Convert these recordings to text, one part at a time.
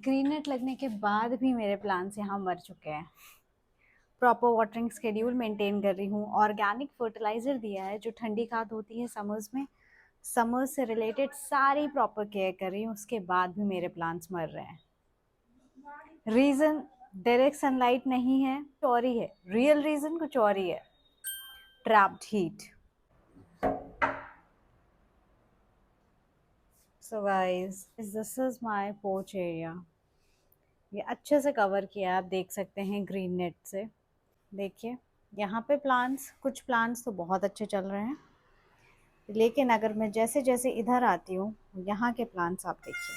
Green net लगने के बाद भी मेरे प्लांट्स यहाँ मर चुके हैं। प्रॉपर वाटरिंग स्केड्यूल मेंटेन कर रही हूँ, ऑर्गेनिक फर्टिलाइजर दिया है जो ठंडी खाद होती है समर्स में, समर्स से रिलेटेड सारी प्रॉपर केयर कर रही हूँ, उसके बाद भी मेरे प्लांट्स मर रहे हैं। रीज़न डायरेक्ट सनलाइट नहीं है, कुछ और ही है। रियल रीज़न कुछ और ही है, trapped heat. So guys, this is my porch area. ये अच्छे से कवर किया है, आप देख सकते हैं ग्रीन नेट से। देखिए यहाँ पे प्लांट्स, कुछ प्लांट्स तो बहुत अच्छे चल रहे हैं, लेकिन अगर मैं जैसे जैसे इधर आती हूँ यहाँ के प्लांट्स आप देखिए।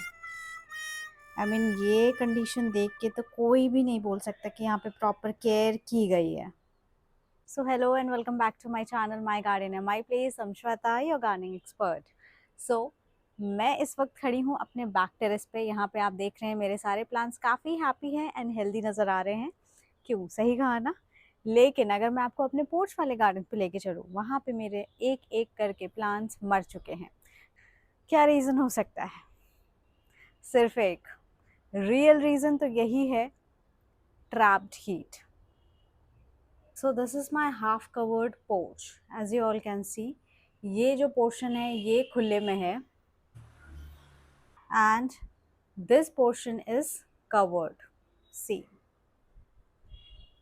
आई मीन ये कंडीशन देख के तो कोई भी नहीं बोल सकता कि यहाँ पे प्रॉपर केयर की गई है। So hello and welcome back to my channel my garden है my place. I'm Shweta, your gardening expert. So मैं इस वक्त खड़ी हूँ अपने बैक टेरेस पे। यहाँ पे आप देख रहे हैं मेरे सारे प्लांट्स काफ़ी हैप्पी हैं एंड हेल्दी नज़र आ रहे हैं। क्यों, सही कहा ना। लेकिन अगर मैं आपको अपने पोर्च वाले गार्डन पे लेके चलूँ, वहाँ पे मेरे एक एक करके प्लांट्स मर चुके हैं। क्या रीज़न हो सकता है? सिर्फ एक, रियल रीज़न तो यही है, trapped heat. So this is my half covered porch, as you all can see. ये जो पोर्शन है ये खुले में है and this portion is covered. See,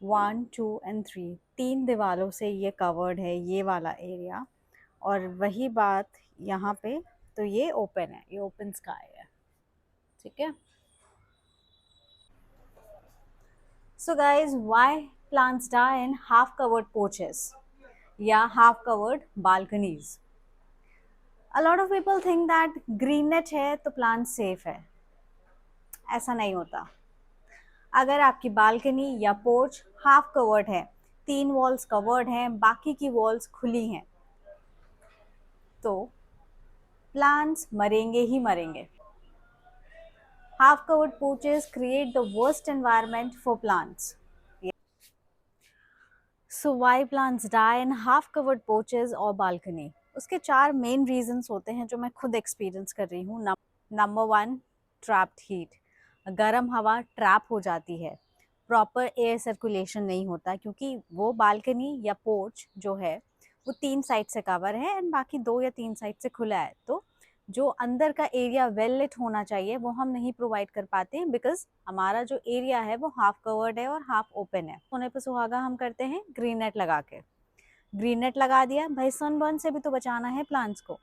1 2 and 3, तीन दीवारों से ये कवर्ड है ये वाला एरिया। और वही बात यहाँ पे, तो ये ओपन है, ये ओपन स्काई है, ठीक है। So guys, why plants die in half covered porches या half covered balconies? A lot of people think that green net है तो प्लांट सेफ है। ऐसा नहीं होता। अगर आपकी बालकनी या पोर्च हाफ कवर्ड है, 3 वॉल्स कवर्ड हैं, बाकी की वॉल्स खुली हैं, तो प्लांट्स मरेंगे ही मरेंगे। Half covered porches create the worst environment for plants. So why plants die in half covered porches और बालकनी? उसके 4 मेन रीजंस होते हैं जो मैं खुद एक्सपीरियंस कर रही हूँ। Number 1, trapped heat. गर्म हवा ट्रैप हो जाती है, प्रॉपर एयर सर्कुलेशन नहीं होता, क्योंकि वो बालकनी या पोर्च जो है वो 3 साइड से कवर है एंड बाकी 2 या 3 साइड से खुला है। तो जो अंदर का एरिया वेल लिट होना चाहिए वो हम नहीं प्रोवाइड कर पाते, बिकॉज हमारा जो एरिया है वो हाफ कवर्ड है और हाफ ओपन है। होने पर सुहागा हम करते हैं ग्रीन नेट लगा के। ग्रीन नेट लगा दिया भाई, सनबर्न से भी तो बचाना है प्लांट्स को।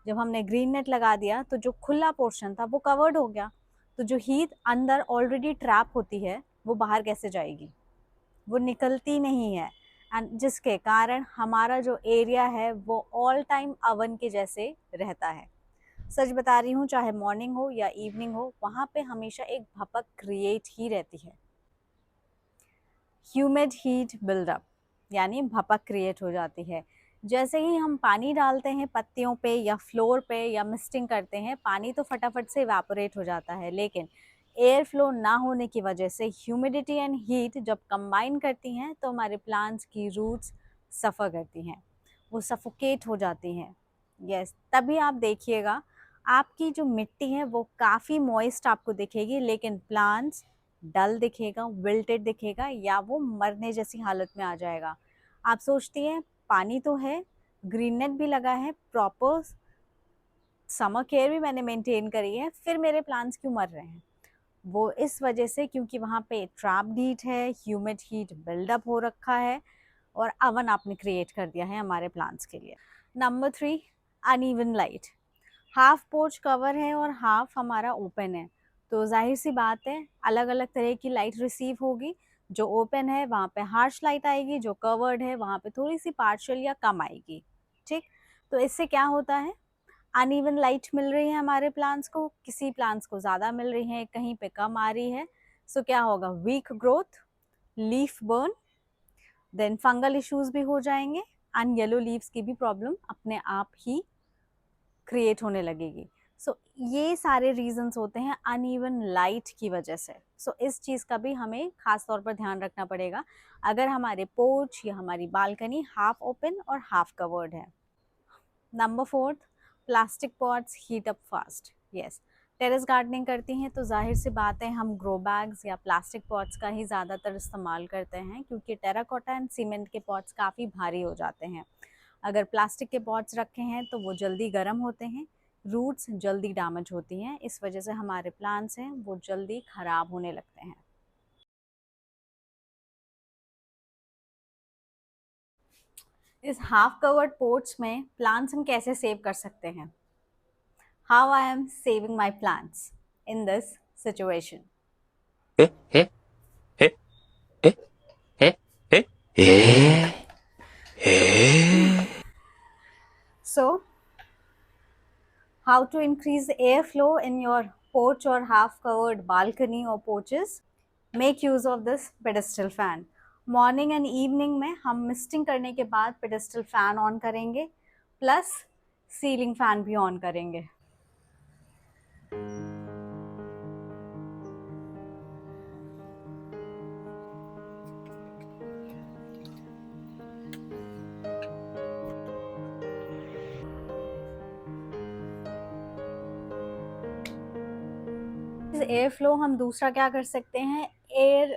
जब हमने ग्रीन नेट लगा दिया तो जो खुला पोर्शन था वो कवर्ड हो गया, तो जो हीट अंदर ऑलरेडी ट्रैप होती है वो बाहर कैसे जाएगी? वो निकलती नहीं है, एंड जिसके कारण हमारा जो एरिया है वो ऑल टाइम अवन के जैसे रहता है। सच बता रही हूँ, चाहे मॉर्निंग हो या इवनिंग हो, वहाँ पे हमेशा एक भपक क्रिएट ही रहती है। ह्यूमिड हीट बिल्डअप, यानी भपक क्रिएट हो जाती है। जैसे ही हम पानी डालते हैं पत्तियों पे या फ्लोर पे या मिस्टिंग करते हैं, पानी तो फटाफट से इवेपोरेट हो जाता है, लेकिन एयर फ्लो ना होने की वजह से ह्यूमिडिटी एंड हीट जब कंबाइन करती हैं तो हमारे प्लांट्स की रूट्स सफ़र करती हैं, वो सफोकेट हो जाती हैं। यस, तभी आप देखिएगा आपकी जो मिट्टी है वो काफ़ी मॉइस्ट आपको दिखेगी, लेकिन प्लांट्स डल दिखेगा, विल्टेड दिखेगा, या वो मरने जैसी हालत में आ जाएगा। आप सोचती हैं पानी तो है, ग्रीन नेट भी लगा है, प्रॉपर समर केयर भी मैंने मेंटेन करी है, फिर मेरे प्लांट्स क्यों मर रहे हैं? वो इस वजह से क्योंकि वहाँ पे ट्रैप्ड हीट है, ह्यूमिड हीट बिल्डअप हो रखा है और अवन आपने क्रिएट कर दिया है हमारे प्लांट्स के लिए। Number 3, uneven light. Half porch cover है और हाफ हमारा ओपन है, तो जाहिर सी बात है अलग अलग तरह की लाइट रिसीव होगी। जो ओपन है वहाँ पे हार्श लाइट आएगी, जो कवर्ड है वहाँ पे थोड़ी सी पार्शियल या कम आएगी, ठीक। तो इससे क्या होता है, अनइवन लाइट मिल रही है हमारे प्लांट्स को, किसी प्लांट्स को ज़्यादा मिल रही है, कहीं पे कम आ रही है। सो क्या होगा, weak growth, leaf burn, then fungal issues भी हो जाएंगे एंड येलो लीव्स की भी प्रॉब्लम अपने आप ही क्रिएट होने लगेगी। सो ये सारे रीजंस होते हैं अनइवन लाइट की वजह से। सो इस चीज़ का भी हमें खास तौर पर ध्यान रखना पड़ेगा अगर हमारे पोर्च या हमारी बालकनी हाफ ओपन और हाफ कवर्ड है। Number 4, plastic pots heat up fast. Yes, terrace gardening करती हैं तो जाहिर सी बात है हम ग्रो बैग्स या प्लास्टिक पॉट्स का ही ज़्यादातर इस्तेमाल करते हैं, क्योंकि टेराकोटा एंड सीमेंट के पॉट्स काफ़ी भारी हो जाते हैं। अगर प्लास्टिक के पॉट्स रखे हैं तो वो जल्दी गर्म होते हैं, रूट्स जल्दी डैमेज होती हैं, इस वजह से हमारे प्लांट्स हैं वो जल्दी ख़राब होने लगते हैं। इस हाफ कवर्ड पोर्ट्स में प्लांट्स हम कैसे सेव कर सकते हैं? How I am saving my plants in this situation? え、え、え、え、え、え、So, how to increase the airflow in your porch or half covered balcony or porches? Make use of this pedestal fan. Morning and evening में हम misting करने के बाद pedestal fan on करेंगे, plus ceiling fan भी on करेंगे। Air flow हम दूसरा क्या कर सकते हैं, एयर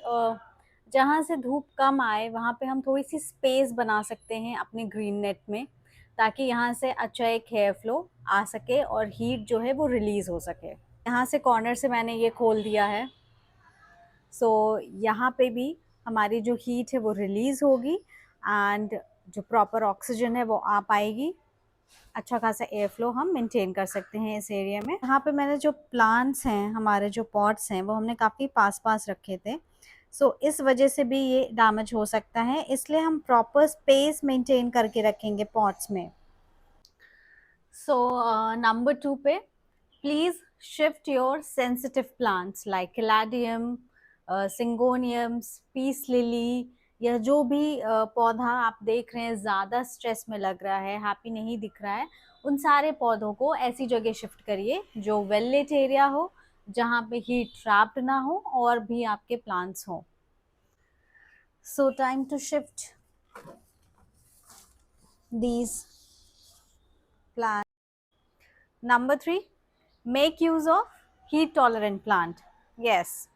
जहाँ से धूप कम आए वहाँ पे हम थोड़ी सी स्पेस बना सकते हैं अपने ग्रीन नेट में, ताकि यहाँ से अच्छा एक एयर फ्लो आ सके और हीट जो है वो रिलीज़ हो सके। यहाँ से कॉर्नर से मैंने ये खोल दिया है, सो यहाँ पे भी हमारी जो हीट है वो रिलीज़ होगी एंड जो प्रॉपर ऑक्सीजन है वो आ पाएगी। अच्छा खासा एयर फ्लो हम मेंटेन कर सकते हैं इस एरिया में। यहाँ पे मैंने जो प्लांट्स हैं, हमारे जो पॉट्स हैं, वो हमने काफ़ी पास पास रखे थे, सो इस वजह से भी ये डैमेज हो सकता है, इसलिए हम प्रॉपर स्पेस मेंटेन करके रखेंगे पॉट्स में। सो नंबर 2 पे, please shift your sensitive plants like caladium, syngoniums, peace lily, या जो भी पौधा आप देख रहे हैं ज़्यादा स्ट्रेस में लग रहा है, हैप्पी नहीं दिख रहा है, उन सारे पौधों को ऐसी जगह शिफ्ट करिए जो वेल लिट एरिया हो, जहाँ पे हीट ट्रैप्ड ना हो और भी आपके प्लांट्स हो। So time to shift these plant. Number 3, make use of heat tolerant plant. Yes,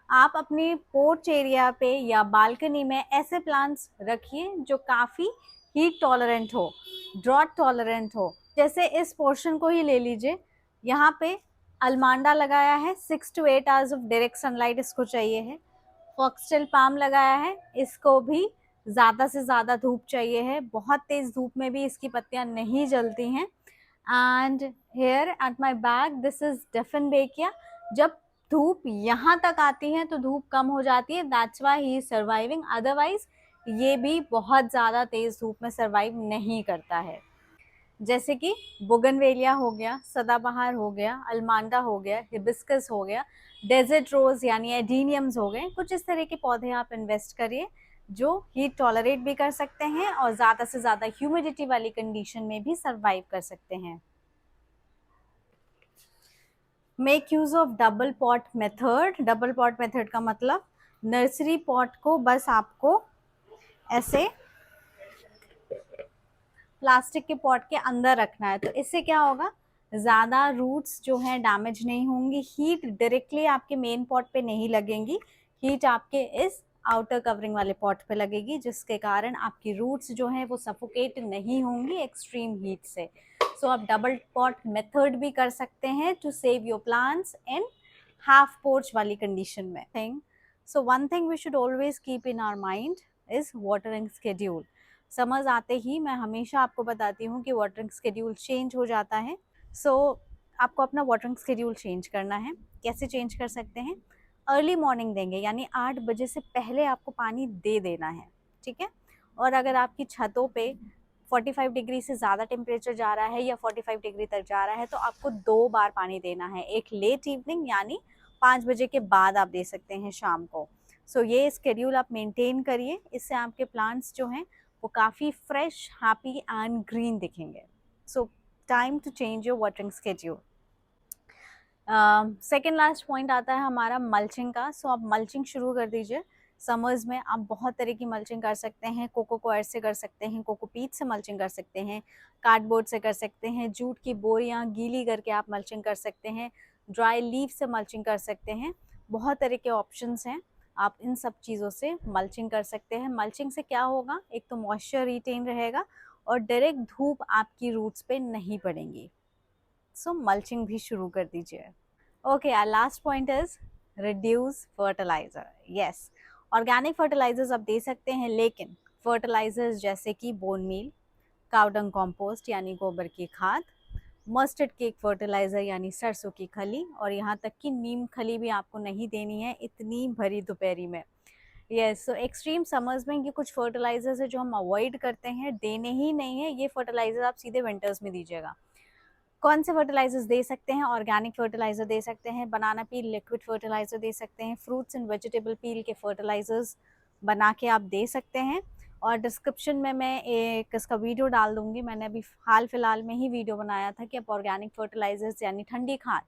आप अपने पोर्च एरिया पे या बालकनी में ऐसे प्लांट्स रखिए जो काफ़ी हीट टॉलरेंट हो, ड्रॉट टॉलरेंट हो। जैसे इस पोर्शन को ही ले लीजिए, यहाँ पे अलमांडा लगाया है, 6 to 8 hours of direct sunlight इसको चाहिए है। फॉक्सटेल पाम लगाया है, इसको भी ज़्यादा से ज़्यादा धूप चाहिए है, बहुत तेज़ धूप में भी इसकी पत्तियाँ नहीं जलती हैं। And here at my back this is dieffenbachia. जब धूप यहाँ तक आती है तो धूप कम हो जाती है, that's why he is surviving, otherwise ये भी बहुत ज़्यादा तेज़ धूप में सर्वाइव नहीं करता है। जैसे कि बोगनवेलिया हो गया, सदाबहार हो गया, अलमांडा हो गया, हिबिस्कस हो गया, डेजर्ट रोज यानी एडीनियम्स हो गए, कुछ इस तरह के पौधे आप इन्वेस्ट करिए जो हीट टॉलरेट भी कर सकते हैं और ज़्यादा से ज़्यादा ह्यूमिडिटी वाली कंडीशन में भी सर्वाइव कर सकते हैं। Make use of double pot method. Double pot method का मतलब, नर्सरी पॉट को बस आपको ऐसे प्लास्टिक के पॉट के अंदर रखना है, तो इससे क्या होगा, ज़्यादा रूट्स जो हैं डैमेज नहीं होंगी, हीट डायरेक्टली आपके मेन पॉट पे नहीं लगेंगी, हीट आपके इस आउटर कवरिंग वाले पॉट पे लगेगी, जिसके कारण आपकी रूट्स जो हैं वो सफोकेट नहीं होंगी एक्सट्रीम हीट से। सो आप डबल पॉट मेथड भी कर सकते हैं to save your plants in half porch वाली कंडीशन में। Thing, so one thing we should always keep in our mind is watering schedule. Summers आते ही मैं हमेशा आपको बताती हूँ कि वाटरिंग स्केड्यूल चेंज हो जाता है। सो आपको अपना वाटरिंग स्केड्यूल चेंज करना है। कैसे चेंज कर सकते हैं? अर्ली मॉर्निंग देंगे, यानी 8 बजे से पहले आपको पानी दे देना है, ठीक है। और अगर आपकी छतों पे 45 डिग्री से ज़्यादा टेम्परेचर जा रहा है या 45 डिग्री तक जा रहा है तो आपको 2 बार पानी देना है, एक लेट इवनिंग यानी 5 बजे के बाद आप दे सकते हैं शाम को। सो ये स्केड्यूल आप मेंटेन करिए, इससे आपके प्लांट्स जो हैं वो काफ़ी फ्रेश, हैप्पी एंड ग्रीन दिखेंगे। So time to change your watering schedule. Second last point आता है हमारा मल्चिंग का। सो आप मल्चिंग शुरू कर दीजिए। समर्स में आप बहुत तरह की मल्चिंग कर सकते हैं, कोको कोयर से कर सकते हैं, कोकोपीट से मल्चिंग कर सकते हैं, कार्डबोर्ड से कर सकते हैं, जूट की बोरियां गीली करके आप मल्चिंग कर सकते हैं। ड्राई लीफ से मल्चिंग कर सकते हैं। बहुत तरह के ऑप्शंस हैं, आप इन सब चीज़ों से मल्चिंग कर सकते हैं। मल्चिंग से क्या होगा, एक तो मॉइस्चर रिटेन रहेगा और डायरेक्ट धूप आपकी रूट्स पे नहीं पड़ेंगी। सो मल्चिंग भी शुरू कर दीजिए। Okay, our last point is reduce fertiliser. Yes, organic fertilisers आप दे सकते हैं, लेकिन फर्टिलाइजर्स जैसे कि bone meal, cow dung compost यानी गोबर की खाद, मस्टर्ड केक फर्टिलाइजर यानी सरसों की खली, और यहाँ तक कि नीम खली भी आपको नहीं देनी है इतनी भरी दोपहरी में। यस, सो एक्सट्रीम समर्स में ये कुछ फर्टिलाइजर्स है जो हम अवॉइड करते हैं, देने ही नहीं है। ये फर्टिलाइजर आप सीधे विंटर्स में दीजिएगा। कौन से फर्टिलाइजर्स दे सकते हैं, ऑर्गेनिक फर्टिलाइजर दे सकते हैं, बनाना पील लिक्विड फर्टिलाइजर दे सकते हैं, फ्रूट्स एंड वेजिटेबल पील के फर्टिलाइजर्स बना के आप दे सकते हैं। और डिस्क्रिप्शन में मैं एक इसका वीडियो डाल दूंगी। मैंने अभी हाल फिलहाल में ही वीडियो बनाया था कि आप ऑर्गेनिक फर्टिलाइजर्स यानी ठंडी खाद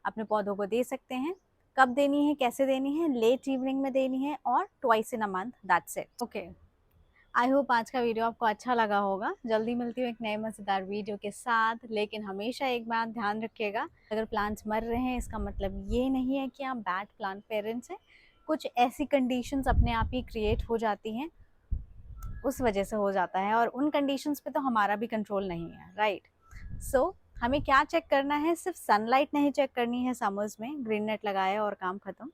अपने पौधों को दे सकते हैं। कब देनी है, कैसे देनी है, लेट इवनिंग में देनी है और twice in a month, that's it. Okay, I hope आज का वीडियो आपको अच्छा लगा होगा। जल्दी मिलती हूँ एक नए मज़ेदार वीडियो के साथ, लेकिन हमेशा एक बात ध्यान रखिएगा, अगर प्लांट्स मर रहे हैं इसका मतलब ये नहीं है कि आप बैड प्लांट पेरेंट्स हैं। कुछ ऐसी कंडीशंस अपने आप ही क्रिएट हो जाती हैं, उस वजह से हो जाता है, और उन कंडीशंस पे तो हमारा भी कंट्रोल नहीं है, राइट। सो हमें क्या चेक करना है, सिर्फ सनलाइट नहीं चेक करनी है समर्स में, ग्रीन नेट लगाया और काम खत्म।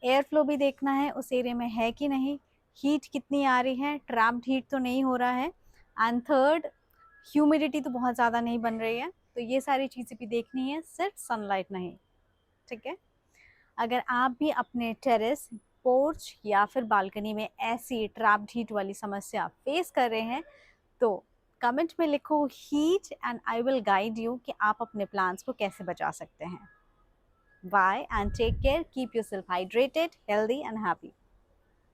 एयर फ्लो भी देखना है उस एरिया में है कि नहीं, हीट कितनी आ रही है, ट्रैप्ड हीट तो नहीं हो रहा है, एंड थर्ड ह्यूमिडिटी तो बहुत ज़्यादा नहीं बन रही है। तो ये सारी चीज़ें भी देखनी है, सिर्फ सनलाइट नहीं, ठीक है। अगर आप भी अपने टेरेस, पोर्च या फिर बालकनी में ऐसी ट्रैप्ड हीट वाली समस्या फेस कर रहे हैं तो कमेंट में लिखो heat, and I will guide you कि आप अपने प्लांट्स को कैसे बचा सकते हैं। Bye and take care. Keep yourself hydrated, healthy and happy.